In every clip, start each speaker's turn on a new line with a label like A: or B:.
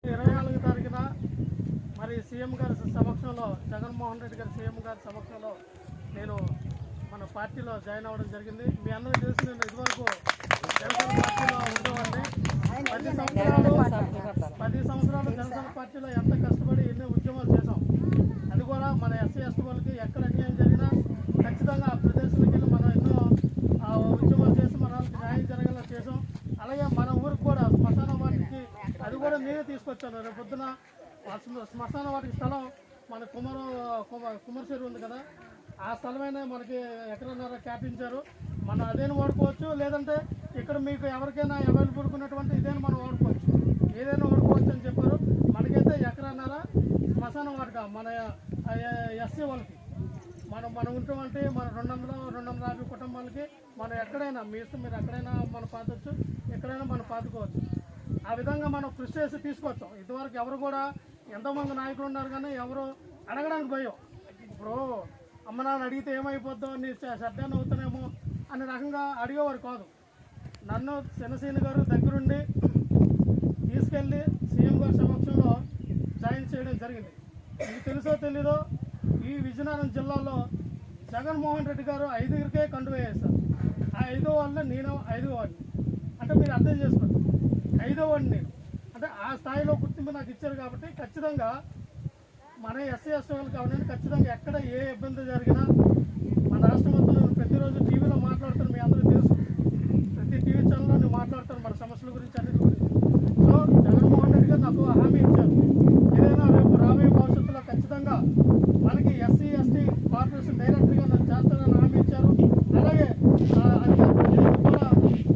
A: 24 తారీఖున మరి సీఎం గారి సమక్షంలో జగన్మోహన్ రెడ్డి గారి సీఎం గారి సమక్షంలో నేను మన పార్టీలో జాయిన్ అవ్వడం జరిగింది. మీ అందరికీ తెలిసి నేను ఇదివరకు జనసేన పార్టీలో ఉండేవాడిని. 10 సంవత్సరాలు జనసేన పార్టీలో ఎంత కష్టపడి ఎన్నో ఉద్యమాలు చేసాం. అది కూడా మన ఎస్సీ ఎస్టీ వాళ్ళకి ఎక్కడ అన్యాయం జరిగినా ఖచ్చితంగా ఆ ప్రదేశాలకు వెళ్ళి మనం ఎన్నో ఉద్యమాలు చేసి మన వాళ్ళకి న్యాయం జరగేలా చేసాం. అలాగే మన ఊరికి కూడా శ్మశాన వాటికి అది కూడా నేనే తీసుకొచ్చాను. రేపు పొద్దున శ్మశాన వాటికి స్థలం మన కుమర చెరువు ఉంది కదా, ఆ స్థలమైనా మనకి ఎకరన్నర కేటాయించారు. మనం అదేని వాడుకోవచ్చు, లేదంటే ఇక్కడ మీకు ఎవరికైనా అవైలబుల్ ఉన్నటువంటి ఇదేనా మనం వాడుకోవచ్చు, ఏదైనా వాడుకోవచ్చు అని చెప్పారు. మనకైతే ఎకరన్నర శ్మశాన వాటిక మన ఎస్సీ వాళ్ళకి మనం ఉన్నటువంటి మన 250 కుటుంబాలకి మనం ఎక్కడైనా మీ ఇష్టం, మీరు ఎక్కడైనా మనం పాతవచ్చు, ఎక్కడైనా మనం పాతుకోవచ్చు. ఆ విధంగా మనం కృషి చేసి తీసుకొచ్చాం. ఇదివరకు ఎవరు కూడా ఎంతోమంది నాయకులు ఉన్నారు కానీ ఎవరు అడగడానికి భయం. ఇప్పుడు అమ్మ నాన్న అడిగితే ఏమైపోద్దో, నీ శ్రద్ధను అవుతానేమో అనే రకంగా అడిగేవారు కాదు. నన్ను శనసీని గారు దగ్గరుండి తీసుకెళ్ళి సీఎం గారి సమక్షంలో జాయిన్ చేయడం జరిగింది. మీకు తెలుసో తెలీదో ఈ విజయనగరం జిల్లాలో జగన్మోహన్ రెడ్డి గారు 5కే కండు వేసేస్తారు. ఆ 5వ వాడిలో నేను 5వ వాడిని. అంటే మీరు అర్థం చేసుకోండి, 5వ వాడిని నేను. అంటే ఆ స్థాయిలో గుర్తింపు నాకు ఇచ్చారు కాబట్టి ఖచ్చితంగా మన ఎస్సీ ఎస్టీ వాళ్ళు కావాలని ఖచ్చితంగా ఎక్కడ ఏ ఇబ్బంది జరిగినా మన రాష్ట్రం మొత్తం ప్రతిరోజు టీవీలో మాట్లాడుతాను. మీ అందరూ తెలుసు, ప్రతి టీవీ ఛానల్లో నేను మాట్లాడతాను మన సమస్యల గురించి, అన్నిటి గురించి. సో జగన్మోహన్ రెడ్డి గారు నాకు హామీ ఇచ్చారు, ఏదైనా రేపు రాబోయే భవిష్యత్తులో ఖచ్చితంగా మనకి ఎస్సీ ఎస్టీ కార్పొరేషన్ డైరెక్టర్గా నన్ను చేస్తానని హామీ ఇచ్చారు. అలాగే కూడా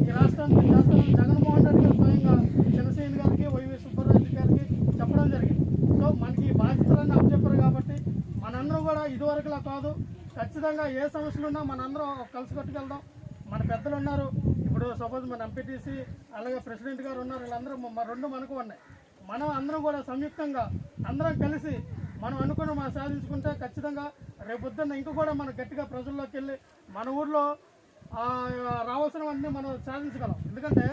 A: ఈ రాష్ట్రానికి చేస్తానని జగన్మోహన్ రెడ్డి గారు స్వయంగా జనసేన గారికి, వైవి సుబ్బారెడ్డి గారికి చెప్పడం జరిగింది. సో మనకి ఈ బాధ్యతలన్నీ అప్పచెప్పారు కాబట్టి మనందరం కూడా ఇదివరకులా కాదు, ఖచ్చితంగా ఏ సమస్యలు ఉన్నా మనందరం కలిసి కట్టుకెళ్దాం. మన పెద్దలు ఉన్నారు, ఇప్పుడు సపోజ్ మన ఎంపీటీసీ అలాగే ప్రెసిడెంట్ గారు ఉన్నారు, వీళ్ళందరూ రెండు మనకు ఉన్నాయి. మనం అందరం కూడా సంయుక్తంగా అందరం కలిసి మనం అనుకున్న మనం సాధించుకుంటే ఖచ్చితంగా రేపొద్దున్న ఇంకా కూడా మనం గట్టిగా ప్రజల్లోకి వెళ్ళి మన ఊర్లో రావాల్సినవన్నీ మనం సాధించగలం. ఎందుకంటే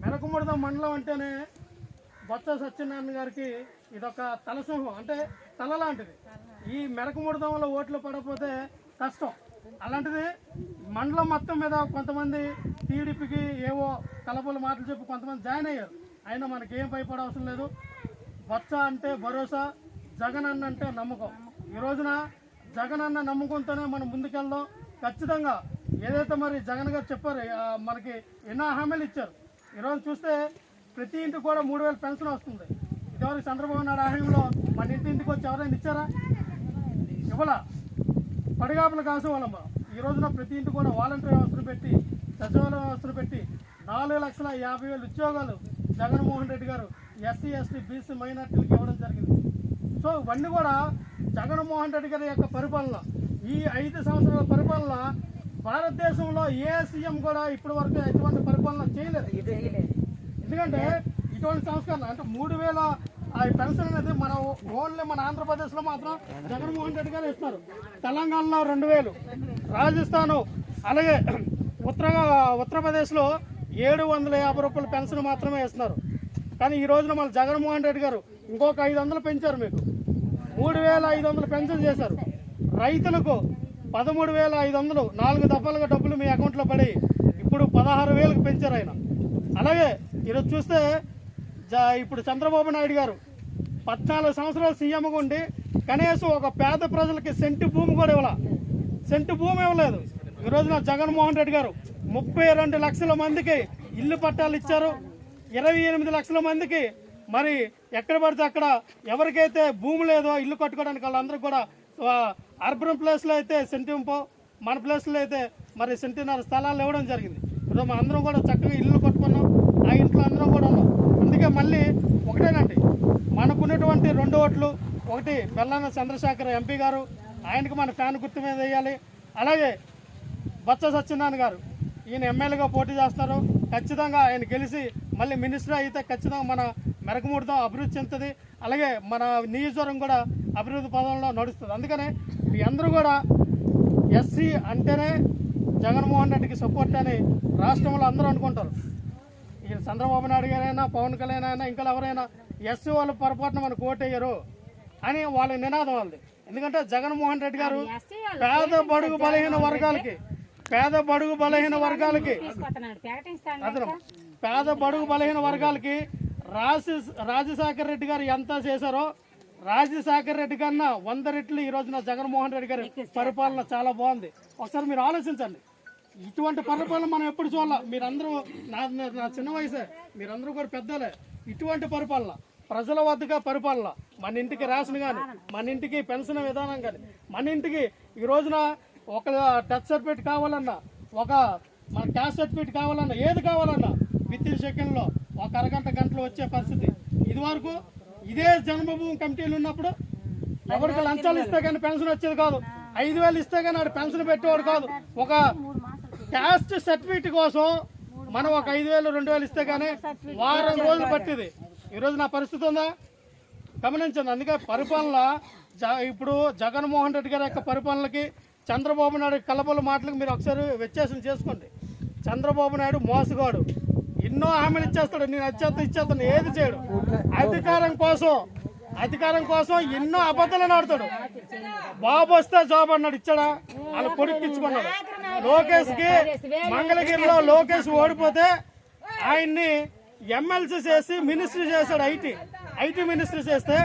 A: మెరకముడదం మండలం అంటేనే బొత్స సత్యనారాయణ గారికి ఇదొక తలసింహం, అంటే తల లాంటిది. ఈ మెరకముడదం వల్ల ఓట్లు పడకపోతే కష్టం. అలాంటిది మండలం మొత్తం మీద కొంతమంది టీడీపీకి ఏవో కలపలు మాటలు చెప్పి కొంతమంది జాయిన్ అయ్యారు. అయినా మనకేం భయపడవసరం లేదు. బొత్స అంటే భరోసా, జగన్ అన్న అంటే నమ్మకం. ఈ రోజున జగన్ అన్న నమ్మకంతోనే మనం ముందుకెళ్దాం. ఖచ్చితంగా ఏదైతే మరి జగన్ గారు చెప్పారు, మనకి ఎన్నో హామీలు ఇచ్చారు. ఈరోజు చూస్తే ప్రతి ఇంటికి కూడా 3000 పెన్షన్ వస్తుంది. ఇదివరకు చంద్రబాబు నాయుడు హామీలో మన ఇంటికి వచ్చి ఎవరైనా ఇచ్చారా? ఇవ్వలా. పడిగాపులు కాసే వాళ్ళం. ఈ రోజున ప్రతి ఇంటికి కూడా వాలంటీర్ వ్యవస్థను పెట్టి, సచివాలయ వ్యవస్థను పెట్టి 4,50,000 ఉద్యోగాలు జగన్మోహన్ రెడ్డి గారు ఎస్సీ ఎస్టీ బీసీ మైనార్టీలకు ఇవ్వడం జరిగింది. సో ఇవన్నీ కూడా జగన్మోహన్ రెడ్డి గారి యొక్క పరిపాలన. ఈ 5 సంవత్సరాల పరిపాలన భారతదేశంలో ఏ సీఎం కూడా ఇప్పటి వరకు ఎటువంటి పరిపాలన చేయలేదు. ఎందుకంటే ఇటువంటి సంస్కరణ అంటే 3,000 పెన్షన్ అనేది మన ఓన్లీ మన ఆంధ్రప్రదేశ్లో మాత్రం జగన్మోహన్ రెడ్డి గారు ఇస్తున్నారు. తెలంగాణలో 2,000, రాజస్థాను అలాగే ఉత్తరప్రదేశ్లో 750 రూపాయల పెన్షన్ మాత్రమే ఇస్తున్నారు. కానీ ఈ రోజున మన జగన్మోహన్ రెడ్డి గారు ఇంకొక 500 పెంచారు. మీకు 3,500 పెన్షన్ చేశారు. రైతులకు 13,500 4 దఫాలుగా డబ్బులు మీ అకౌంట్లో పడి ఇప్పుడు 16,000కి పెంచారు ఆయన. అలాగే ఈరోజు చూస్తే ఇప్పుడు చంద్రబాబు నాయుడు గారు 14 సంవత్సరాలు సీఎంగా ఉండి కనీసం ఒక పేద ప్రజలకి సెంటు భూమి కూడా సెంటు భూమి ఇవ్వలేదు. ఈ రోజున జగన్మోహన్ రెడ్డి గారు 32 లక్షల మందికి ఇల్లు పట్టాలు ఇచ్చారు. 28 లక్షల మందికి మరి ఎక్కడ పడితే అక్కడ ఎవరికైతే భూమి లేదో ఇల్లు కట్టుకోవడానికి వాళ్ళందరూ కూడా అర్బన్ ప్లేస్లో అయితే సెంటింపో, మన ప్లేస్లో అయితే మరి సెంటిన్నర స్థలాలు ఇవ్వడం జరిగింది. ఇప్పుడు మనం అందరం కూడా చక్కగా ఇల్లు కట్టుకున్నాం, ఆ ఇంట్లో అందరం కూడా ఉన్నాం. అందుకే మళ్ళీ ఒకటేనండి, మనకున్నటువంటి 2 ఓట్లు, ఒకటి బెల్లాన చంద్రశేఖర్ ఎంపీ గారు, ఆయనకు మన ఫ్యాన్ గుర్తు మీద వేయాలి. అలాగే బొత్స సత్యనారాయణ గారు, ఈయన ఎమ్మెల్యేగా పోటీ చేస్తారు. ఖచ్చితంగా ఆయన గెలిచి మళ్ళీ మినిస్టర్ అయితే ఖచ్చితంగా మన మెరకముడదం అభివృద్ధి చెందుతుంది. అలాగే మన నియోజకవర్గం కూడా అభివృద్ధి పదంలో నడుస్తుంది. అందుకనే మీ అందరూ కూడా ఎస్సీ అంటేనే జగన్మోహన్ రెడ్డికి సపోర్ట్ అని రాష్ట్రంలో అందరూ అనుకుంటారు. ఈ చంద్రబాబు నాయుడు గారైనా పవన్ కళ్యాణ్ అయినా ఇంకా ఎవరైనా ఎస్సీ వాళ్ళ పొరపాటున మనకు ఓటేయరు అని వాళ్ళ నినాదం వాళ్ళది. ఎందుకంటే జగన్మోహన్ రెడ్డి గారు పేద బడుగు బలహీన వర్గాలకి పేద బడుగు బలహీన వర్గాలకి రాజశేఖర రెడ్డి గారు ఎంత చేశారో రాజశేఖర రెడ్డి కన్నా 100 రెట్లు ఈ రోజున జగన్మోహన్ రెడ్డి గారి పరిపాలన చాలా బాగుంది. ఒకసారి మీరు ఆలోచించండి. ఇటువంటి పరిపాలన మనం ఎప్పుడు చూడాల. మీరందరూ నా చిన్న వయసే, మీరందరూ కూడా పెద్దలే. ఇటువంటి పరిపాలన ప్రజల వద్దగా పరిపాలన, మన ఇంటికి రేషన్ కానీ, మన ఇంటికి పెన్షన్ విధానం కానీ, మన ఇంటికి ఈ రోజున ఒక డెత్ సర్టిఫికేట్ కావాలన్నా, ఒక మన క్యాస్ట్ సర్టిఫికేట్ కావాలన్నా, ఏది కావాలన్నా విత్ ఇన్ సెకండ్లో ఒక గంటలో వచ్చే పరిస్థితి. ఇది వరకు ఇదే జన్మభూమి కమిటీలు ఉన్నప్పుడు ఎవరికి లంచాలు ఇస్తే కానీ పెన్షన్ వచ్చేది కాదు. 5,000 ఇస్తే కానీ ఆడు పెన్షన్ పెట్టేవాడు కాదు. ఒక క్యాస్ట్ సర్టిఫికేట్ కోసం మనం ఒక 5,000 2,000 ఇస్తే కానీ వారం రోజులు పట్టింది. ఈరోజు నా పరిస్థితి ఉందా గమనించండి. అందుకే పరిపాలన ఇప్పుడు జగన్మోహన్ రెడ్డి గారి యొక్క పరిపాలనకి చంద్రబాబు నాయుడు కలపల మాటలకు మీరు ఒకసారి వ్యత్యాసం చేసుకోండి. చంద్రబాబు నాయుడు మోసగాడు, ఎన్నో హామీలు ఇచ్చేస్తాడు, నేను ఇచ్చేస్తాను, ఏది చేయడు. అధికారం కోసం ఎన్నో అబద్ధాలు ఆడుతాడు. బాబు వస్తే జాబ్ అన్నాడు, ఇచ్చాడా? వాళ్ళ కొడుకు ఇచ్చుకున్నాడు. లోకేష్ కి మంగళగిరిలో లోకేష్ ఓడిపోతే ఆయన్ని ఎమ్మెల్సీ చేసి మినిస్ట్రీ చేశాడు. ఐటీ మినిస్ట్రీ చేస్తే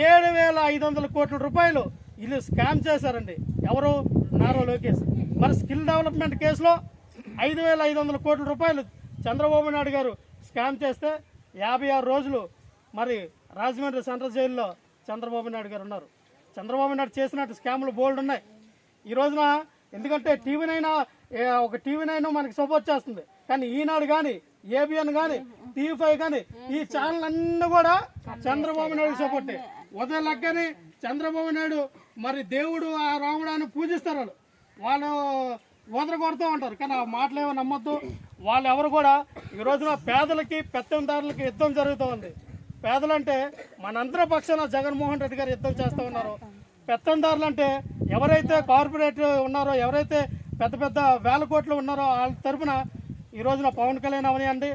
A: 7,500 కోట్ల రూపాయలు వీళ్ళు స్కామ్ చేశారండి. ఎవరు? నారా లోకేష్. మరి స్కిల్ డెవలప్మెంట్ కేసులో 5,500 కోట్ల రూపాయలు చంద్రబాబు నాయుడు గారు స్కామ్ చేస్తే 56 రోజులు మరి రాజమండ్రి సెంట్రల్ జైల్లో చంద్రబాబు నాయుడు గారు ఉన్నారు. చంద్రబాబు నాయుడు చేసినట్టు స్కాములు బోల్డ్ ఉన్నాయి ఈ రోజున. ఎందుకంటే ఒక టీవీ నైన్ మనకి సపోర్ట్ చేస్తుంది, కానీ ఈనాడు కానీ, ఏబిఎన్ కానీ, టీవీ5 కానీ ఈ ఛానల్ అన్నీ కూడా చంద్రబాబు నాయుడు సపోర్టే. ఉదయం లెక్కని చంద్రబాబు నాయుడు మరి దేవుడు ఆ రాముడు అని పూజిస్తారు. వాళ్ళు వదర కొడుతూ ఉంటారు, కానీ ఆ మాటలు ఏమో నమ్మొద్దు. వాళ్ళు ఎవరు కూడా ఈ రోజున పేదలకి పెత్తందారులకి యుద్ధం జరుగుతూ ఉంది. పేదలంటే మనందరి పక్షాన జగన్మోహన్ రెడ్డి గారు యుద్ధం చేస్తూ ఉన్నారు. పెత్తందారులు అంటే ఎవరైతే కార్పొరేట్ ఉన్నారో, ఎవరైతే పెద్ద పెద్ద వేల కోట్లు ఉన్నారో వాళ్ళ తరఫున ఈ రోజున పవన్ కళ్యాణ్ అవనియండి,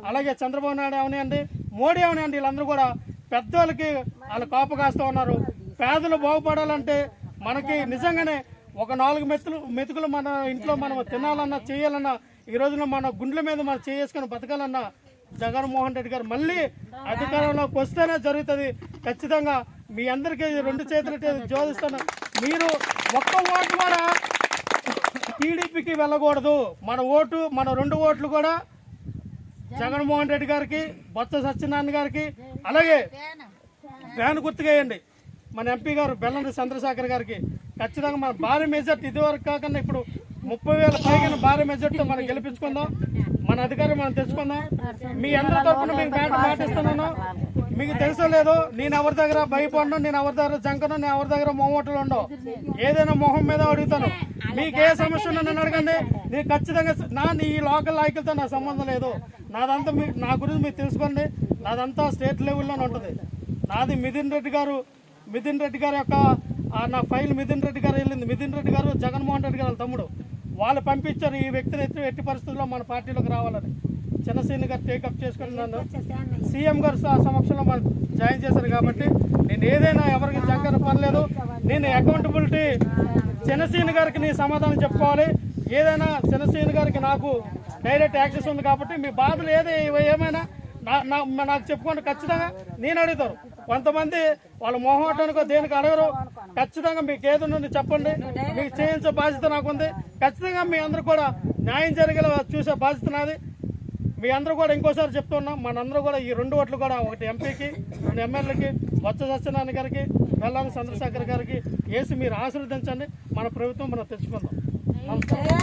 A: అలాగే చంద్రబాబు నాయుడు అవనియండి, మోడీ అవనియండి, వీళ్ళందరూ కూడా పెద్దోళ్ళకి వాళ్ళు కాపు కాస్తూ ఉన్నారు. పేదలు బాగుపడాలంటే మనకి నిజంగానే ఒక 4 మెతుకులు మన ఇంట్లో మనం తినాలన్నా చేయాలన్నా ఈ రోజున మన గుండెల మీద మనం చేసుకుని బతకాలన్నా జగన్మోహన్ రెడ్డి గారు మళ్ళీ అధికారంలోకి వస్తేనే జరుగుతుంది. ఖచ్చితంగా మీ అందరికీ 2 చేతులతో జోదిస్తాను. మీరు ఒక్క ఓటు కూడా టీడీపీకి వెళ్ళకూడదు. మన 2 ఓట్లు కూడా జగన్మోహన్ రెడ్డి గారికి, బొత్స సత్యనారాయణ గారికి, అలాగే ఫ్యాన్ గుర్తుకేయండి మన ఎంపీ గారు బెల్లంకొండ చంద్రశేఖర్ గారికి. ఖచ్చితంగా మన భారీ మెజార్టీ ఇదివరకు కాకుండా ఇప్పుడు 30,000 పైగా భారీ మెజార్టీతో మనం గెలిపించుకుందాం. మన అధికారం మనం తెచ్చుకుందాం. మీ అందరి తరఫున మీకు మాటిస్తున్నాను. మీకు తెలుసో లేదో, నేను ఎవరి దగ్గర భయపడను, నేను ఎవరి దగ్గర జంకను, నేను ఎవరి దగ్గర మొహోటలు ఉండవు. ఏదైనా మొహం మీద అడుగుతాను. మీకు ఏ సమస్య ఉన్నా నన్ను అడగండి. నేను ఖచ్చితంగా ఈ లోకల్ నాయకులతో నా సంబంధం లేదు. నాదంతా నా గురించి మీరు తెలుసుకోండి. నాదంతా స్టేట్ లెవెల్లోనే ఉంటుంది. నాది మిథున్ రెడ్డి గారి యొక్క నా ఫైల్ మిథున్ రెడ్డి గారు వెళ్ళింది. మిథున్ రెడ్డి గారు జగన్మోహన్ రెడ్డి గారు తమ్ముడు. వాళ్ళు పంపించారు ఈ వ్యక్తిని ఎట్టి పరిస్థితుల్లో మన పార్టీలోకి రావాలని. చిన్నసీని గారు టేకప్ చేసుకుని నన్ను సీఎం గారు సమక్షంలో మనం జాయిన్ చేశారు. కాబట్టి నేను ఏదైనా ఎవరికి జంకన పర్లేదు. నేను అకౌంటబిలిటీ చిన్నసీని గారికి నీ సమాధానం చెప్పుకోవాలి. ఏదైనా చిన్నసీని గారికి నాకు డైరెక్ట్ యాక్సెస్ ఉంది. కాబట్టి మీ బాధలు ఏమైనా నాకు చెప్పుకోండి. ఖచ్చితంగా నేను అడుగుతారు. కొంతమంది వాళ్ళ మొహమాటానికో దేనికి అడగరు. ఖచ్చితంగా మీకు ఏది ఉన్నది చెప్పండి. మీకు చేయించే బాధ్యత నాకుంది. ఖచ్చితంగా మీ అందరూ కూడా న్యాయం జరిగేలా చూసే బాధ్యత నాది. మీ అందరూ కూడా ఇంకోసారి చెప్తున్నాం, మనందరూ కూడా ఈ 2 ఓట్లు కూడా, 1 ఎంపీకి, 2 ఎమ్మెల్యేలకి, బొత్స సత్యనారాయణ గారికి, బెల్లంకొండ చంద్రశేఖర్ గారికి వేసి మీరు ఆశీర్వదించండి. మన ప్రభుత్వం మనం తెచ్చుకుందాం. నమస్కారం.